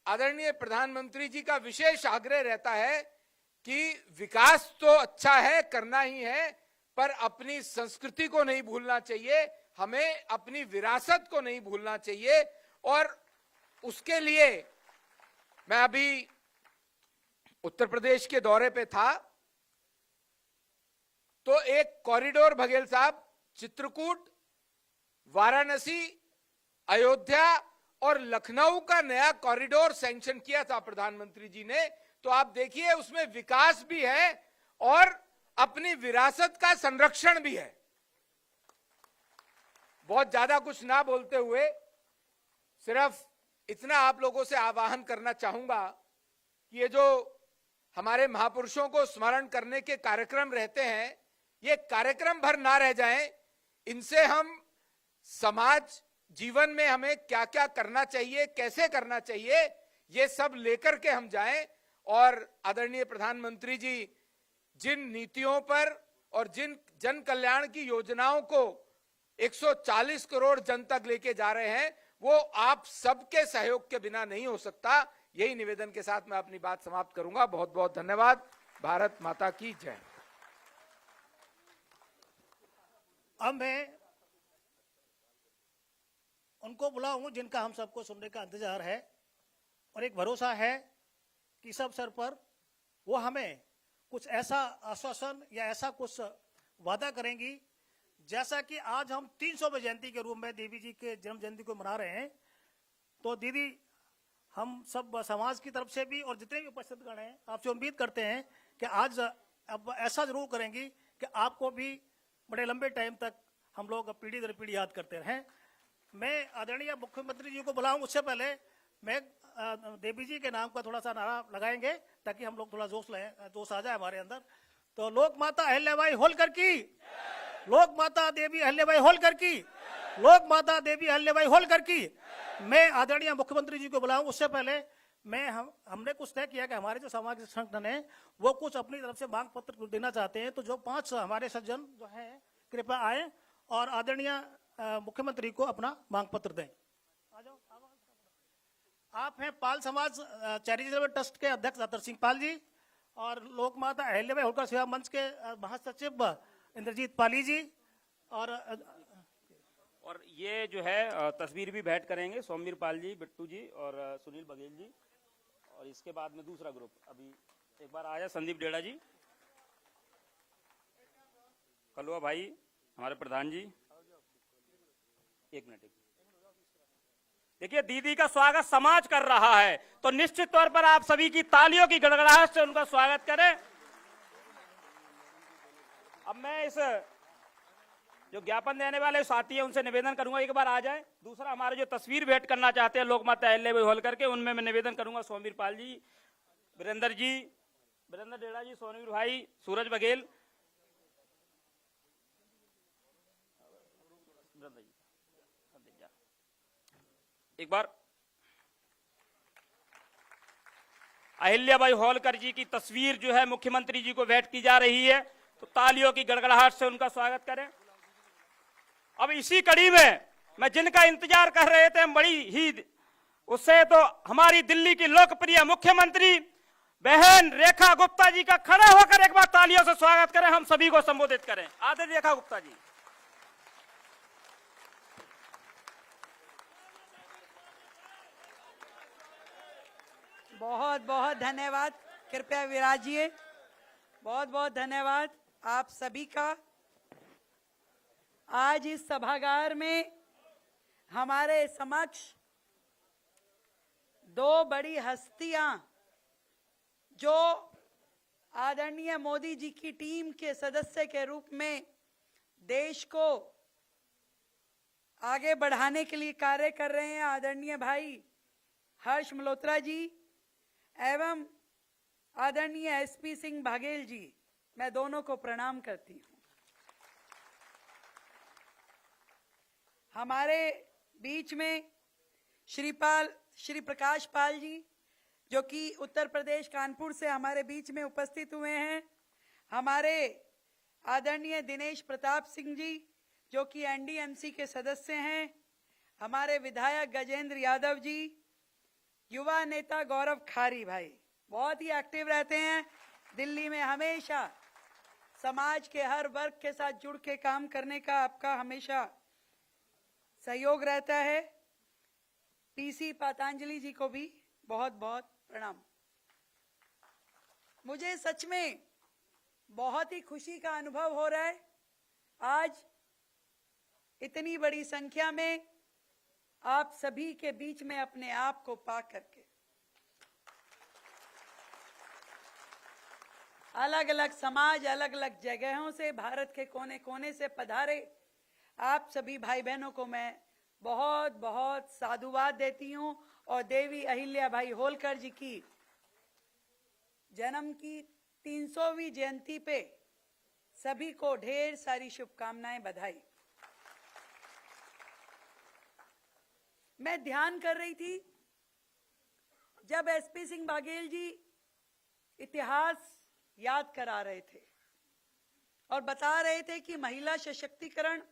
आदरणीय प्रधानमंत्री जी का विशेष आग्रह रहता है कि विकास तो अच्छा है, करना ही है, पर अपनी संस्कृति को नहीं भूलना चाहिए, हमें अपनी विरासत को नहीं भूलना चाहिए। और उसके लिए मैं अभी उत्तर प्रदेश के दौरे पे था, तो एक कॉरिडोर बघेल साहब, चित्रकूट, वाराणसी, अयोध्या और लखनऊ का नया कॉरिडोर सैंक्शन किया था प्रधानमंत्री जी ने। तो आप देखिए उसमें विकास भी है और अपनी विरासत का संरक्षण भी है। बहुत ज्यादा कुछ ना बोलते हुए सिर्फ इतना आप लोगों से आह्वान करना चाहूंगा कि ये जो हमारे महापुरुषों को स्मरण करने के कार्यक्रम रहते हैं, ये कार्यक्रम भर ना रह जाएं। इनसे हम समाज जीवन में हमें क्या क्या करना चाहिए, कैसे करना चाहिए, ये सब लेकर के हम जाएं। और आदरणीय प्रधानमंत्री जी जिन नीतियों पर और जिन जन कल्याण की योजनाओं को 140 करोड़ जन तक लेके जा रहे हैं, वो आप सबके सहयोग के बिना नहीं हो सकता। यही निवेदन के साथ मैं अपनी बात समाप्त करूंगा। बहुत बहुत धन्यवाद। भारत माता की जय। अब मैं उनको बुलाऊं जिनका हम सबको सुनने का इंतजार है और एक भरोसा है कि इस अवसर पर वो हमें कुछ ऐसा आश्वासन या ऐसा कुछ वादा करेंगी, जैसा कि आज हम 300वें जयंती के रूप में देवी जी के जन्म जयंती को मना रहे हैं। तो दीदी, हम सब समाज की तरफ से भी और जितने भी उपस्थित गण हैं, आपसे उम्मीद करते हैं कि आज अब ऐसा जरूर करेंगी कि आपको भी बड़े लंबे टाइम तक हम लोग पीढ़ी दर पीढ़ी याद करते रहें। मैं आदरणीय मुख्यमंत्री जी को बुलाऊं उससे पहले मैं देवी जी के नाम का थोड़ा सा नारा लगाएंगे ताकि हम लोग थोड़ा जोश आ जाए हमारे अंदर। तो लोक माता अहिल्याबाई होलकर की, लोक माता देवी अहिल्याबाई होलकर की, लोक माता देवी अहिल्याबाई होलकर की। मैं आदरणीय मुख्यमंत्री जी को बुलाऊं उससे पहले हमने कुछ तय किया कि हमारे जो सामाजिक संगठन है वो कुछ अपनी तरफ से मांग पत्र देना चाहते हैं। तो जो 5 हमारे सज्जन जो हैं कृपया आए और आदरणीय मुख्यमंत्री को अपना मांग पत्र दें। आ जाओ। आप हैं पाल समाज चैरिटेबल ट्रस्ट के अध्यक्ष अतर सिंह पाल जी और लोक माता अहिल्याबाई होलकर सेवा मंच के महासचिव इंद्रजीत पाली जी और ये जो है तस्वीर भी भेंट करेंगे सोमवीर पाल जी, बिट्टू जी और सुनील बघेल जी। और इसके बाद में दूसरा ग्रुप अभी एक बार आया, संदीप डेड़ा जी, कलुआ भाई हमारे प्रधान जी। एक मिनट। देखिए, दीदी का स्वागत समाज कर रहा है तो निश्चित तौर पर आप सभी की तालियों की गड़गड़ाहट से उनका स्वागत करें। अब मैं इस जो ज्ञापन देने वाले साथी हैं उनसे निवेदन करूंगा एक बार आ जाए। दूसरा, हमारे जो तस्वीर भेंट करना चाहते हैं लोक माता अहिल्याबाई होलकर के, उनमें मैं निवेदन करूंगा सोमवीर पाल जी, वीरेंद्र जी, वीरेंद्र डेड़ा जी, सोनवीर भाई, सूरज बघेल। एक बार अहिल्याबाई होलकर जी की तस्वीर जो है मुख्यमंत्री जी को भेंट की जा रही है, तो तालियों की गड़गड़ाहट से उनका स्वागत करें। अब इसी कड़ी में मैं जिनका इंतजार कर रहे थे बड़ी ही उससे, तो हमारी दिल्ली की लोकप्रिय मुख्यमंत्री बहन रेखा गुप्ता जी का खड़े होकर एक बार तालियों से स्वागत करें, हम सभी को संबोधित करें। आदरणीय रेखा गुप्ता जी। बहुत बहुत धन्यवाद, कृपया विराजिए। बहुत बहुत धन्यवाद आप सभी का। आज इस सभागार में हमारे समक्ष 2 बड़ी हस्तियां जो आदरणीय मोदी जी की टीम के सदस्य के रूप में देश को आगे बढ़ाने के लिए कार्य कर रहे हैं, आदरणीय भाई हर्ष मल्होत्रा जी एवं आदरणीय एसपी सिंह बघेल जी, मैं दोनों को प्रणाम करती हूं। हमारे बीच में श्री प्रकाश पाल जी जो कि उत्तर प्रदेश कानपुर से हमारे बीच में उपस्थित हुए हैं। हमारे आदरणीय दिनेश प्रताप सिंह जी जो कि एनडीएमसी के सदस्य हैं। हमारे विधायक गजेंद्र यादव जी, युवा नेता गौरव खारी भाई बहुत ही एक्टिव रहते हैं, दिल्ली में हमेशा समाज के हर वर्ग के साथ जुड़ के काम करने का आपका हमेशा सहयोग रहता है। पीसी पतंजलि जी को भी बहुत बहुत प्रणाम। मुझे सच में बहुत ही खुशी का अनुभव हो रहा है आज इतनी बड़ी संख्या में आप सभी के बीच में अपने आप को पा करके। अलग अलग समाज, अलग अलग जगहों से, भारत के कोने कोने से पधारे आप सभी भाई बहनों को मैं बहुत बहुत साधुवाद देती हूं और देवी अहिल्या बाई होलकर जी की जन्म की 300वीं जयंती पे सभी को ढेर सारी शुभकामनाएं, बधाई। मैं ध्यान कर रही थी जब एसपी सिंह बाघेल जी इतिहास याद करा रहे थे और बता रहे थे कि महिला सशक्तिकरण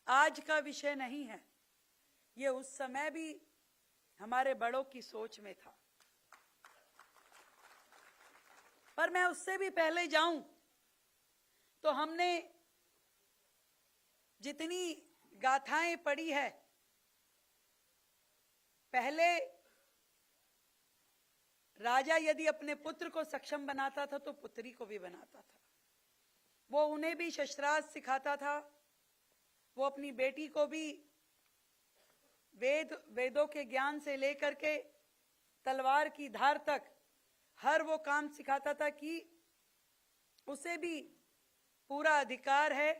आज का विषय नहीं है, ये उस समय भी हमारे बड़ों की सोच में था। पर मैं उससे भी पहले जाऊं तो हमने जितनी गाथाएं पढ़ी है, पहले राजा यदि अपने पुत्र को सक्षम बनाता था तो पुत्री को भी बनाता था। वो उन्हें भी शस्त्रास्त्र सिखाता था, वो अपनी बेटी को भी वेदों के ज्ञान से लेकर के तलवार की धार तक हर वो काम सिखाता था कि उसे भी पूरा अधिकार है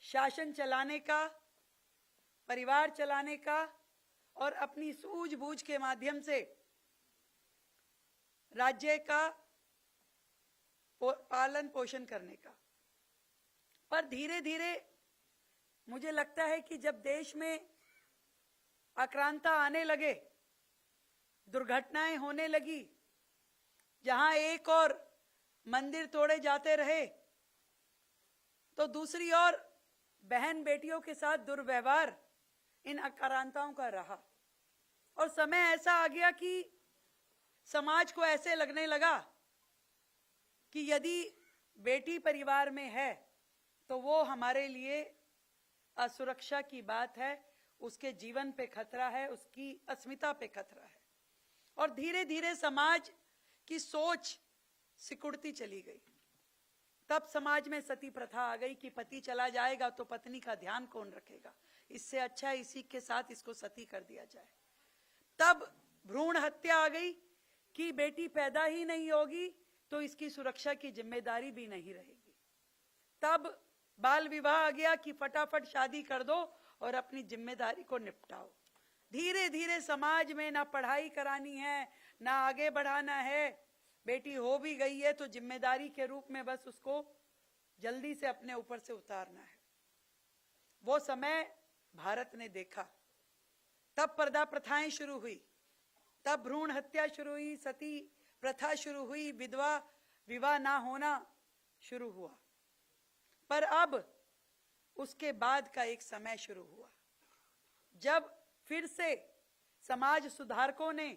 शासन चलाने का, परिवार चलाने का और अपनी सूझबूझ के माध्यम से राज्य का पालन पोषण करने का। पर धीरे धीरे मुझे लगता है कि जब देश में आक्रांता आने लगे, दुर्घटनाएं होने लगी, जहां एक और मंदिर तोड़े जाते रहे तो दूसरी ओर बहन बेटियों के साथ दुर्व्यवहार इन आक्रांताओं का रहा और समय ऐसा आ गया कि समाज को ऐसे लगने लगा कि यदि बेटी परिवार में है तो वो हमारे लिए असुरक्षा की बात है, उसके जीवन पे खतरा है, उसकी अस्मिता पे खतरा है। और धीरे धीरे समाज की सोच सिकुड़ती चली गई। तब समाज में सती प्रथा आ गई कि पति चला जाएगा तो पत्नी का ध्यान कौन रखेगा, इससे अच्छा इसी के साथ इसको सती कर दिया जाए। तब भ्रूण हत्या आ गई कि बेटी पैदा ही नहीं होगी तो इसकी सुरक्षा की जिम्मेदारी भी नहीं रहेगी। तब बाल विवाह आ गया कि फटाफट शादी कर दो और अपनी जिम्मेदारी को निपटाओ। धीरे धीरे समाज में ना पढ़ाई करानी है, ना आगे बढ़ाना है, बेटी हो भी गई है तो जिम्मेदारी के रूप में बस उसको जल्दी से अपने ऊपर से उतारना है। वो समय भारत ने देखा। तब पर्दा प्रथाएं शुरू हुई, तब भ्रूण हत्या शुरू हुई, सती प्रथा शुरू हुई, विधवा विवाह ना होना शुरू हुआ। पर अब उसके बाद का एक समय शुरू हुआ जब फिर से समाज सुधारकों ने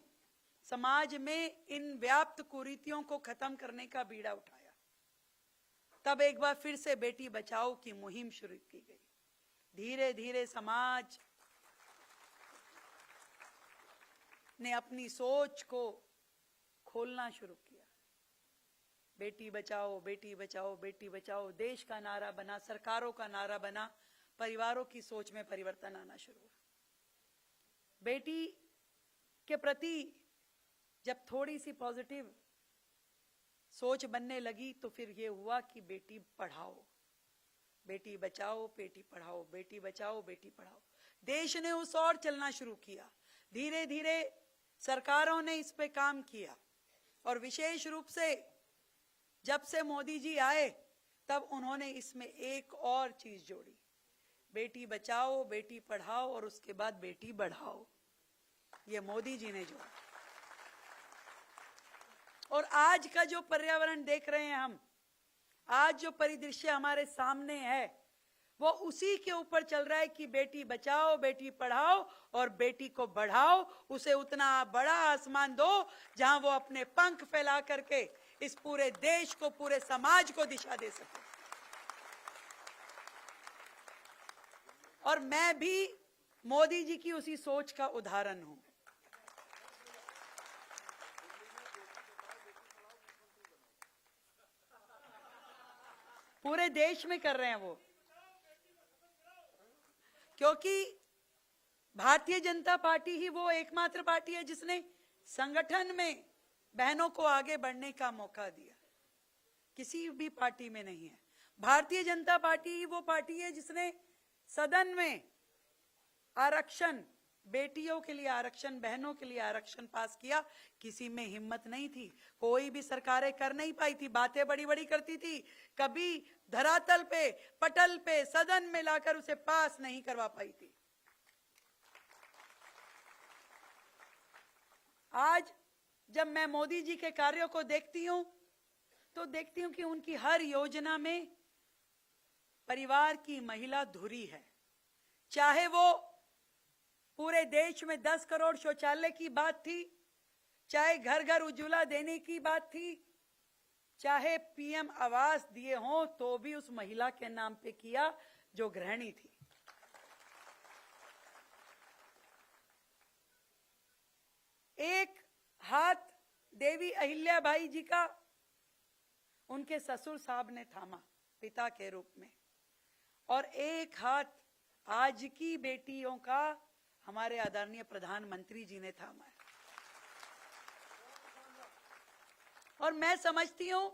समाज में इन व्याप्त कुरीतियों को खत्म करने का बीड़ा उठाया। तब एक बार फिर से बेटी बचाओ की मुहिम शुरू की गई। धीरे धीरे समाज ने अपनी सोच को खोलना शुरू किया। बेटी बचाओ, बेटी बचाओ, बेटी बचाओ देश का नारा बना, सरकारों का नारा बना, परिवारों की सोच में परिवर्तन आना शुरू हुआ। बेटी के प्रति जब थोड़ी सी पॉजिटिव सोच बनने लगी तो फिर ये हुआ कि बेटी पढ़ाओ, बेटी बचाओ, बेटी पढ़ाओ, बेटी बचाओ, बेटी पढ़ाओ। देश ने उस ओर चलना शुरू किया। धीरे धीरे सरकारों ने इस पे काम किया और विशेष रूप से जब से मोदी जी आए तब उन्होंने इसमें एक और चीज जोड़ी, बेटी बचाओ, बेटी पढ़ाओ और उसके बाद बेटी बढ़ाओ। ये मोदी जी ने जोड़ा। और आज का जो पर्यावरण देख रहे हैं हम, आज जो परिदृश्य हमारे सामने है वो उसी के ऊपर चल रहा है कि बेटी बचाओ, बेटी पढ़ाओ और बेटी को बढ़ाओ। उसे उतना बड़ा आसमान दो जहां वो अपने पंख फैला करके इस पूरे देश को, पूरे समाज को दिशा दे सके। और मैं भी मोदी जी की उसी सोच का उदाहरण हूं। पूरे देश में कर रहे हैं वो, क्योंकि भारतीय जनता पार्टी ही वो एकमात्र पार्टी है जिसने संगठन में बहनों को आगे बढ़ने का मौका दिया। किसी भी पार्टी में नहीं है। भारतीय जनता पार्टी ही वो पार्टी है जिसने सदन में आरक्षण, बेटियों के लिए आरक्षण, बहनों के लिए आरक्षण पास किया। किसी में हिम्मत नहीं थी, कोई भी सरकारें कर नहीं पाई थी, बातें बड़ी बड़ी करती थी, कभी धरातल पे, पटल पे, सदन में लाकर उसे पास नहीं करवा पाई थी। आज जब मैं मोदी जी के कार्यों को देखती हूं तो देखती हूं कि उनकी हर योजना में परिवार की महिला धुरी है। चाहे वो पूरे देश में 10 करोड़ शौचालय की बात थी, चाहे घर घर उज्ज्वला देने की बात थी, चाहे पीएम आवास दिए हों, तो भी उस महिला के नाम पे किया जो गृहिणी थी। एक हाथ देवी अहिल्याबाई जी का उनके ससुर साहब ने थामा पिता के रूप में, और एक हाथ आज की बेटियों का हमारे आदरणीय प्रधानमंत्री जी ने थामा है। और मैं समझती हूं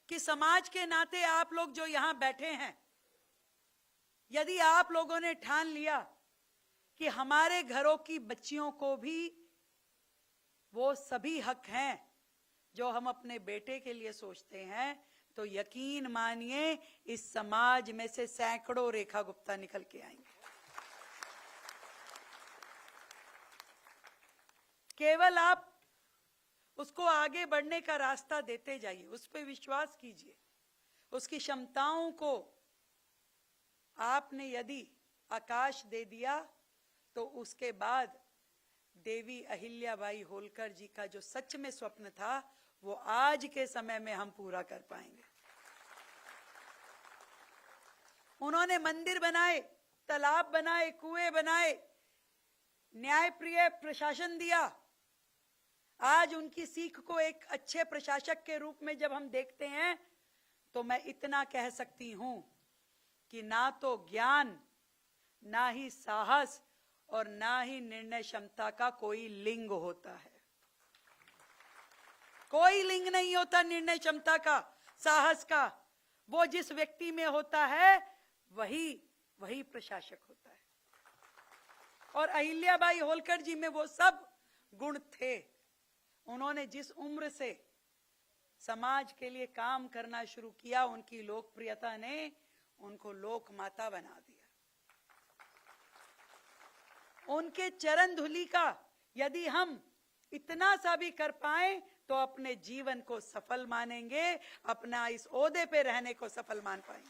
कि समाज के नाते आप लोग जो यहां बैठे हैं, यदि आप लोगों ने ठान लिया कि हमारे घरों की बच्चियों को भी वो सभी हक हैं जो हम अपने बेटे के लिए सोचते हैं, तो यकीन मानिए इस समाज में से सैकड़ों रेखा गुप्ता निकल के आएंगे। केवल आप उसको आगे बढ़ने का रास्ता देते जाइए, उस पर विश्वास कीजिए। उसकी क्षमताओं को आपने यदि आकाश दे दिया तो उसके बाद देवी अहिल्याबाई होलकर जी का जो सच में स्वप्न था वो आज के समय में हम पूरा कर पाएंगे। उन्होंने मंदिर बनाए, तालाब बनाए, कुएं बनाए, न्यायप्रिय प्रशासन दिया। आज उनकी सीख को एक अच्छे प्रशासक के रूप में जब हम देखते हैं तो मैं इतना कह सकती हूं कि ना तो ज्ञान, ना ही साहस और ना ही निर्णय क्षमता का कोई लिंग होता है। कोई लिंग नहीं होता निर्णय क्षमता का, साहस का। वो जिस व्यक्ति में होता है वही प्रशासक होता है। और अहिल्याबाई होलकर जी में वो सब गुण थे। उन्होंने जिस उम्र से समाज के लिए काम करना शुरू किया, उनकी लोकप्रियता ने उनको लोक माता बना दिया। उनके चरण धूलि का यदि हम इतना सा भी कर पाए तो अपने जीवन को सफल मानेंगे, अपना इस ओहदे पे रहने को सफल मान पाएंगे।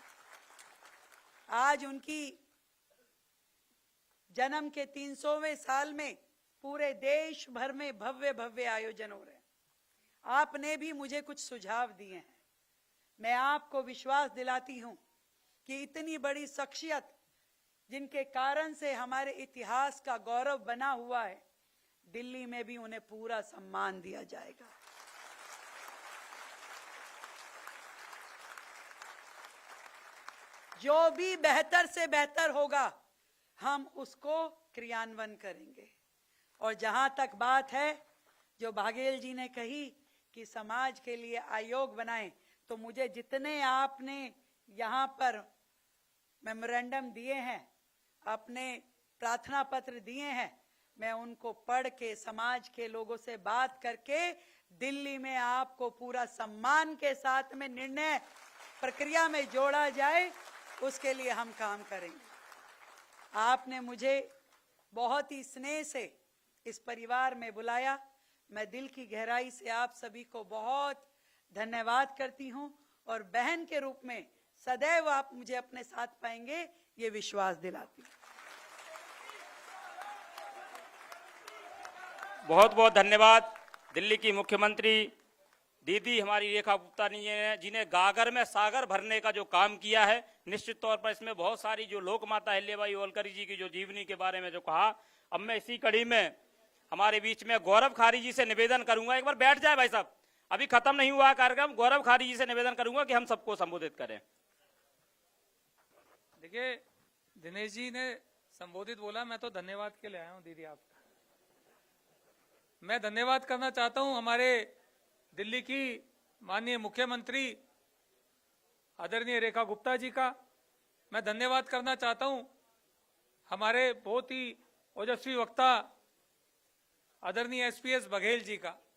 आज उनकी जन्म के 300वें साल में पूरे देश भर में भव्य भव्य आयोजन हो रहे हैं। आपने भी मुझे कुछ सुझाव दिए हैं। मैं आपको विश्वास दिलाती हूं कि इतनी बड़ी शख्सियत जिनके कारण से हमारे इतिहास का गौरव बना हुआ है, दिल्ली में भी उन्हें पूरा सम्मान दिया जाएगा। जो भी बेहतर से बेहतर होगा हम उसको क्रियान्वयन करेंगे। और जहां तक बात है जो बाघेल जी ने कही कि समाज के लिए आयोग बनाएं, तो मुझे जितने आपने यहां पर मेमोरेंडम दिए हैं, अपने प्रार्थना पत्र दिए हैं, मैं उनको पढ़ के समाज के लोगों से बात करके दिल्ली में आपको पूरा सम्मान के साथ में निर्णय प्रक्रिया में जोड़ा जाए, उसके लिए हम काम करेंगे। आपने मुझे बहुत ही स्नेह से इस परिवार में बुलाया। मैं दिल की गहराई से आप सभी को बहुत धन्यवाद करती हूं और बहन के रूप में सदैव आप मुझे अपने साथ पाएंगे, ये विश्वास दिलाती हूं। बहुत बहुत धन्यवाद। दिल्ली की मुख्यमंत्री दीदी हमारी रेखा गुप्ता जी ने गागर में सागर भरने का जो काम किया है, निश्चित तौर पर इसमें बहुत सारी जो लोकमाता अहिल्याबाई होलकर जी की जो जीवनी के बारे में जो कहा, अब मैं इसी कड़ी में हमारे बीच में गौरव खारी जी से निवेदन करूंगा, एक बार बैठ जाए भाई साहब, अभी खत्म नहीं हुआ कार्यक्रम। गौरव खारी जी से निवेदन करूंगा कि हम सबको संबोधित करें। देखिए, दिनेश जी ने संबोधित बोला, मैं तो धन्यवाद के लिए आया हूं दीदी आपका। मैं धन्यवाद करना चाहता हूं हमारे दिल्ली की माननीय मुख्यमंत्री आदरणीय रेखा गुप्ता जी का। मैं धन्यवाद करना चाहता हूं हमारे बहुत ही ओजस्वी वक्ता आदरणीय एसपीएस बघेल जी का।